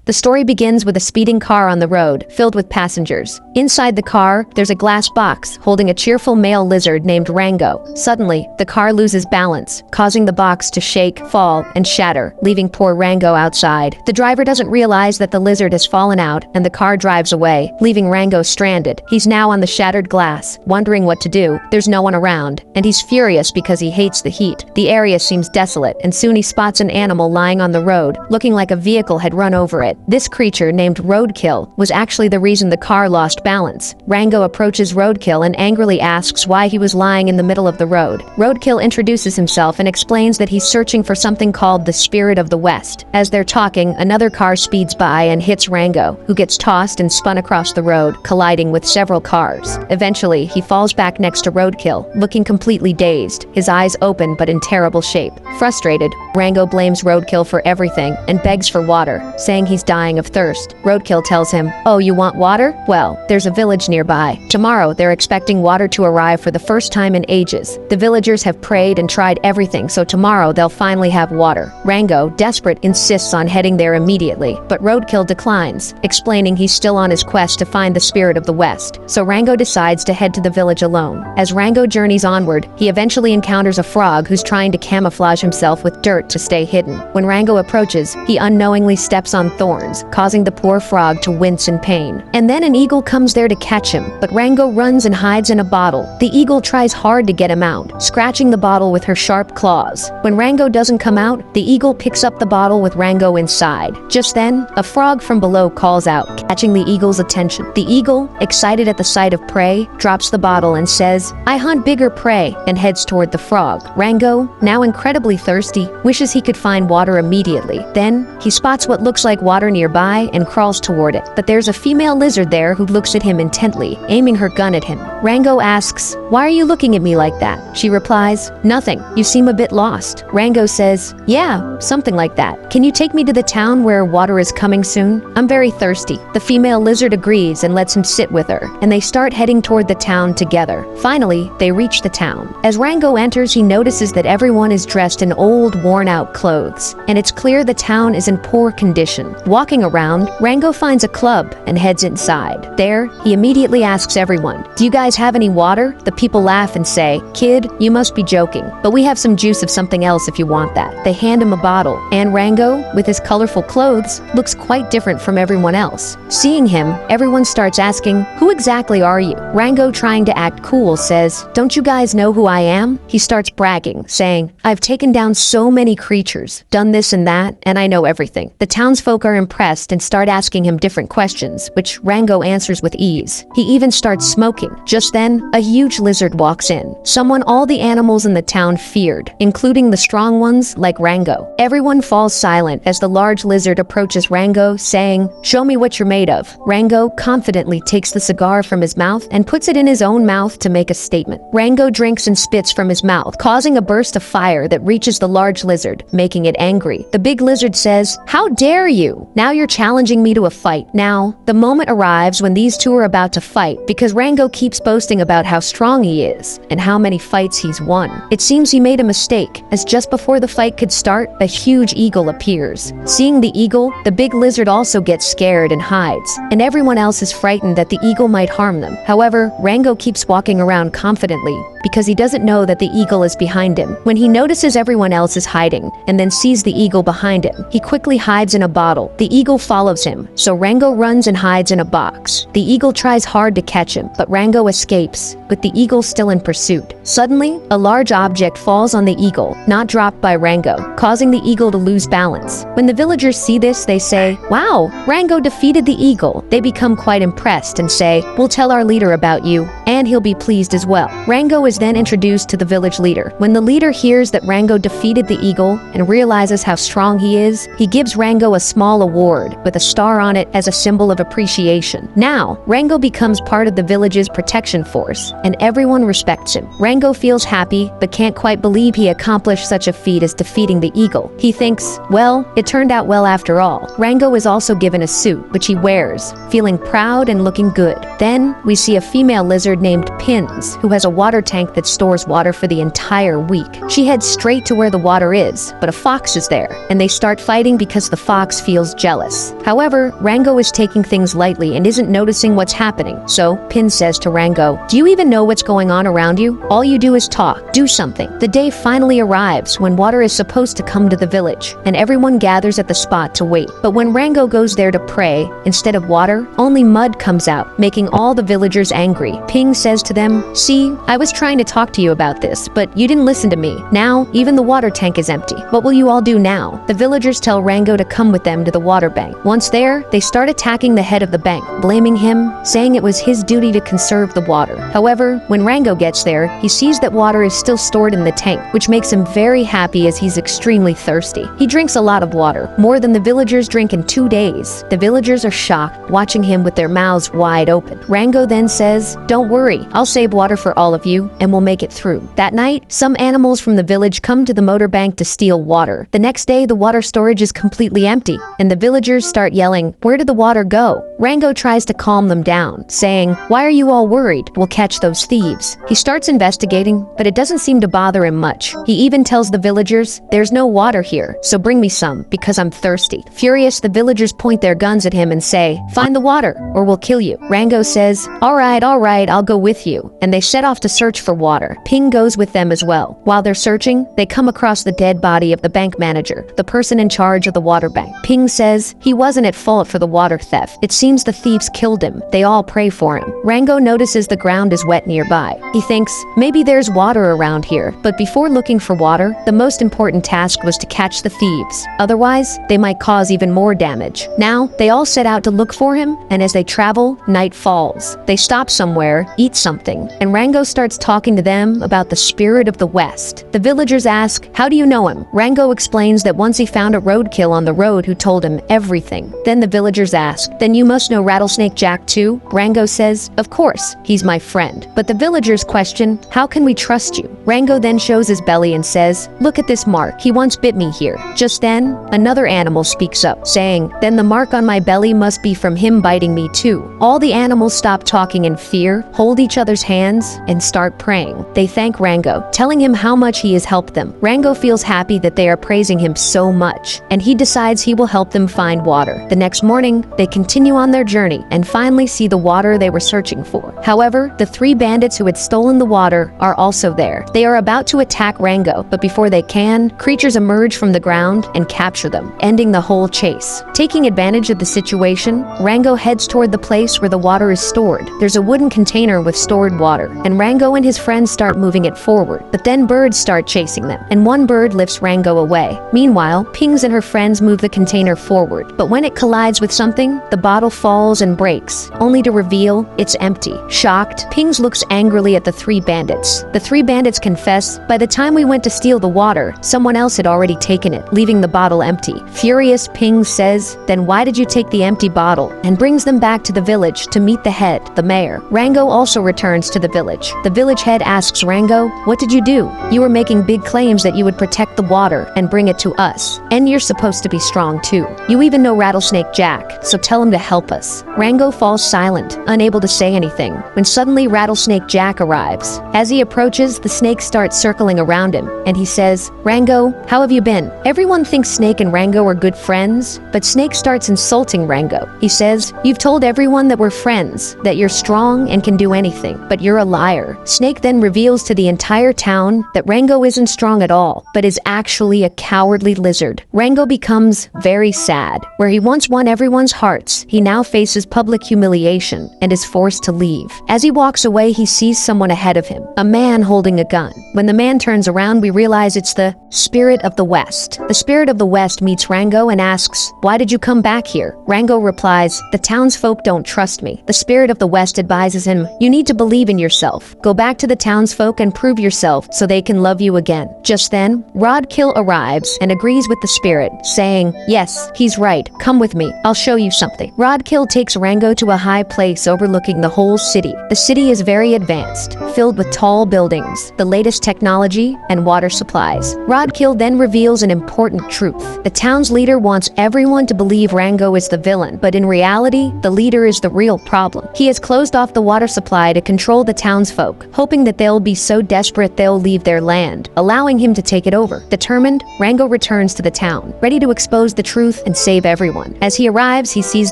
The story begins with a speeding car on the road, filled with passengers. Inside the car, there's a glass box holding a cheerful male lizard named Rango. Suddenly, the car loses balance, causing the box to shake, fall, and shatter, leaving poor Rango outside. The driver doesn't realize that the lizard has fallen out, and the car drives away, leaving Rango stranded. He's now on the shattered glass, wondering what to do. There's no one around, and he's furious because he hates the heat. The area seems desolate, and soon he spots an animal lying on the road, looking like a vehicle had run over it. This creature, named Roadkill, was actually the reason the car lost balance. Rango approaches Roadkill and angrily asks why he was lying in the middle of the road. Roadkill introduces himself and explains that he's searching for something called the Spirit of the West. As they're talking, another car speeds by and hits Rango, who gets tossed and spun across the road, colliding with several cars. Eventually, he falls back next to Roadkill, looking completely dazed, his eyes open but in terrible shape. Frustrated, Rango blames Roadkill for everything and begs for water, saying he's dying of thirst. Roadkill tells him, "Oh, you want water? Well, there's a village nearby. Tomorrow, they're expecting water to arrive for the first time in ages. The villagers have prayed and tried everything, so tomorrow they'll finally have water." Rango, desperate, insists on heading there immediately, but Roadkill declines, explaining he's still on his quest to find the Spirit of the West. So Rango decides to head to the village alone. As Rango journeys onward, he eventually encounters a frog who's trying to camouflage himself with dirt to stay hidden. When Rango approaches, he unknowingly steps on thorns, causing the poor frog to wince in pain. And then an eagle comes there to catch him, but Rango runs and hides in a bottle. The eagle tries hard to get him out, scratching the bottle with her sharp claws. When Rango doesn't come out, the eagle picks up the bottle with Rango inside. Just then, a frog from below calls out, catching the eagle's attention. The eagle, excited at the sight of prey, drops the bottle and says, "I hunt bigger prey," and heads toward the frog. Rango, now incredibly thirsty, wishes he could find water immediately. Then, he spots what looks like water nearby and crawls toward it. But there's a female lizard there who looks at him intently, aiming her gun at him. Rango asks, "Why are you looking at me like that?" She replies, "Nothing. You seem a bit lost." Rango says, "Yeah, something like that. Can you take me to the town where water is coming soon? I'm very thirsty." The female lizard agrees and lets him sit with her, and they start heading toward the town together. Finally, they reach the town. As Rango enters, he notices that everyone is dressed in old, worn-out clothes, and it's clear the town is in poor condition. Walking around, Rango finds a club and heads inside. There, he immediately asks everyone, "Do you guys have any water?" The people laugh and say, "Kid, you must be joking, but we have some juice of something else if you want that." They hand him a bottle, and Rango, with his colorful clothes, looks quite different from everyone else. Seeing him, everyone starts asking, "Who exactly are you?" Rango, trying to act cool, says, "Don't you guys know who I am?" He starts bragging, saying, "I've taken down so many creatures, done this and that, and I know everything." The townsfolk are impressed and start asking him different questions, which Rango answers with ease. He even starts smoking. Just then, a huge lizard walks in, someone all the animals in the town feared, including the strong ones like Rango. Everyone falls silent as the large lizard approaches Rango, saying, "Show me what you're made of." Rango confidently takes the cigar from his mouth and puts it in his own mouth to make a statement. Rango drinks and spits from his mouth, causing a burst of fire that reaches the large lizard, making it angry. The big lizard says, "How dare you? Now you're challenging me to a fight." Now, the moment arrives when these two are about to fight because Rango keeps boasting about how strong he is and how many fights he's won. It seems he made a mistake, as just before the fight could start, a huge eagle appears. Seeing the eagle, the big lizard also gets scared and hides, and everyone else is frightened that the eagle might harm them. However, Rango keeps walking around confidently because he doesn't know that the eagle is behind him. When he notices everyone else is hiding and then sees the eagle behind him, he quickly hides in a bottle. The eagle follows him, so Rango runs and hides in a box. The eagle tries hard to catch him, but Rango escapes, with the eagle still in pursuit. Suddenly, a large object falls on the eagle, not dropped by Rango, causing the eagle to lose balance. When the villagers see this, they say, "Wow, Rango defeated the eagle." They become quite impressed and say, "We'll tell our leader about you, and he'll be pleased as well." Rango is then introduced to the village leader. When the leader hears that Rango defeated the eagle and realizes how strong he is, he gives Rango a small award with a star on it as a symbol of appreciation. Now, Rango becomes part of the village's protection force, and everyone respects him. Rango feels happy, but can't quite believe he accomplished such a feat as defeating the eagle. He thinks, well, it turned out well after all. Rango is also given a suit, which he wears, feeling proud and looking good. Then, we see a female lizard named Pins, who has a water tank that stores water for the entire week. She heads straight to where the water is, but a fox is there, and they start fighting because the fox feels jealous. However, Rango is taking things lightly and isn't noticing what's happening, so Pins says to Rango, "Do you even know what's going on around you? All you do is talk. Do something." The day finally arrives when water is supposed to come to the village, and everyone gathers at the spot to wait. But when Rango goes there to pray, instead of water, only mud comes out, making all the villagers angry. Ping says to them, "See, I was trying to talk to you about this, but you didn't listen to me. Now, even the water tank is empty. What will you all do now?" The villagers tell Rango to come with them to the water bank. Once there, they start attacking the head of the bank, blaming him, saying it was his duty to conserve the water. However, when Rango gets there, he sees that water is still stored in the tank, which makes him very happy as he's extremely thirsty. He drinks a lot of water, more than the villagers drink in 2 days. The villagers are shocked, watching him with their mouths wide open. Rango then says, "Don't worry, I'll save water for all of you, and we'll make it through." That night, some animals from the village come to the motor bank to steal water. The next day, the water storage is completely empty, and the villagers start yelling, "Where did the water go?" Rango tries to calm them down, saying, "Why are you all worried? We'll catch those thieves." He starts investigating, but it doesn't seem to bother him much. He even tells the villagers, "There's no water here, so bring me some, because I'm thirsty." Furious, the villagers point their guns at him and say, "Find the water, or we'll kill you." Rango says, all right, I'll go with you," and they set off to search for water. Ping goes with them as well. While they're searching, they come across the dead body of the bank manager, the person in charge of the water bank. Ping says he wasn't at fault for the water theft. It seems the thieves killed him. They all pray for him. Rango notices the ground is wet nearby. He thinks, maybe there's water around here, but before looking for water, the most important task was to catch the thieves. Otherwise, they might cause even more damage. Now, they all set out to look for him, and as they travel, night falls. They stop somewhere, eat something, and Rango starts talking to them about the spirit of the West. The villagers ask, "How do you know him?" Rango explains that once he found a roadkill on the road who told him everything. Then the villagers ask, "Then you must know Rattlesnake Jack too?" Rango says, "Of course, he's my friend." But the villagers question, "How can we trust you?" Rango then shows his belly and says, "Look at this mark. He once bit me here." Just then, another animal speaks up, saying, "Then the mark on my belly must be from him biting me too." All the animals stop talking in fear, hold each other's hands, and start praying. They thank Rango, telling him how much he has helped them. Rango feels happy that they are praising him so much, and he decides he will help them find water. The next morning, they continue on their journey and finally see the water they were searching for. However, the 3 bandits who had stolen the water are also there. They are about to attack Rango, but before they can, creatures emerge from the ground and capture them, ending the whole chase. Taking advantage of the situation, Rango heads toward the place where the water is stored. There's a wooden container with stored water, and Rango and his friends start moving it forward. But then birds start chasing them, and one bird lifts Rango away. Meanwhile, Pings and her friends move the container forward, but when it collides with something, the bottle falls and breaks, only to reveal it's empty. Shocked, Pings looks angrily at the 3 bandits. The 3 bandits confess, "By the time we went to steal the water, someone else had already taken it, leaving the bottle empty." Furious, Pings says, "Then why did you take the empty bottle?" and brings them back to the village to meet the head, the mayor. Rango also returns to the village. The village head asks Rango, "What did you do? You were making big claims that you would protect the water and bring it to us. And you're supposed to be strong too. You even know Rattlesnake Jack, so tell him to help us." Rango falls silent, unable to say anything, when suddenly Rattlesnake Jack arrives. As he approaches, the snake starts circling around him, and he says, "Rango, how have you been?" Everyone thinks Snake and Rango are good friends, but Snake starts insulting Rango. He says, "You've told everyone that we're friends, that you're strong and can do anything, but you're a liar." Snake then reveals to the entire town that Rango isn't strong at all, but is actually a cowardly lizard. Rango becomes very sad. Where he once won everyone's hearts, he now faces public humiliation and is forced to leave. As he walks away, he sees someone ahead of him, a man holding a gun. When the man turns around, we realize it's the Spirit of the West. The Spirit of the West meets Rango and asks, "Why did you come back here?" Rango replies, "The townsfolk don't trust me." The Spirit of the West advises him, "You need to believe in yourself. Go back to the townsfolk and prove yourself so they can love you again." Just then, Rodkill arrives and agrees with the Spirit, saying, "Yes, he's right. Come with me. I'll show you something." Rodkill takes Rango to a high place overlooking the whole city. The city is very advanced, filled with tall buildings, the latest technology, and water supplies. Rodkill then reveals an important truth. The town's leader wants everyone to believe Rango is the villain, but in reality, the leader is the real problem. problem. He has closed off the water supply to control the townsfolk, hoping that they'll be so desperate they'll leave their land, allowing him to take it over. Determined, Rango returns to the town, ready to expose the truth and save everyone. As he arrives, he sees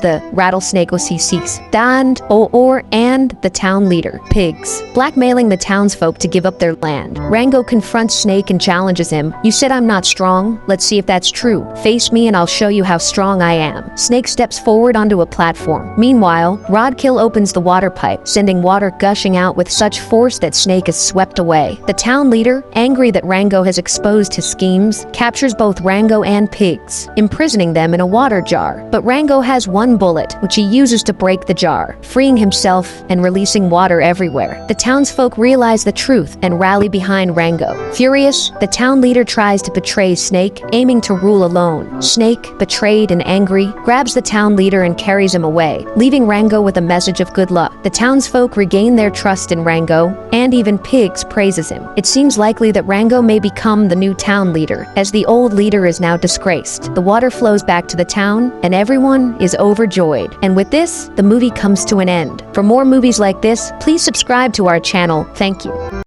the Rattlesnake and the town leader, Pigs, blackmailing the townsfolk to give up their land. Rango confronts Snake and challenges him. "You said I'm not strong. Let's see if that's true. Face me and I'll show you how strong I am." Snake steps forward onto a platform. Meanwhile, Rodkill opens the water pipe, sending water gushing out with such force that Snake is swept away. The town leader, angry that Rango has exposed his schemes, captures both Rango and Pigs, imprisoning them in a water jar. But Rango has one bullet, which he uses to break the jar, freeing himself and releasing water everywhere. The townsfolk realize the truth and rally behind Rango. Furious, the town leader tries to betray Snake, aiming to rule alone. Snake, betrayed and angry, grabs the town leader and carries him away, leaving Rango with a message of good luck. The townsfolk regain their trust in Rango, and even Pigs praises him. It seems likely that Rango may become the new town leader, as the old leader is now disgraced. The water flows back to the town, and everyone is overjoyed. And with this, the movie comes to an end. For more movies like this, please subscribe to our channel. Thank you.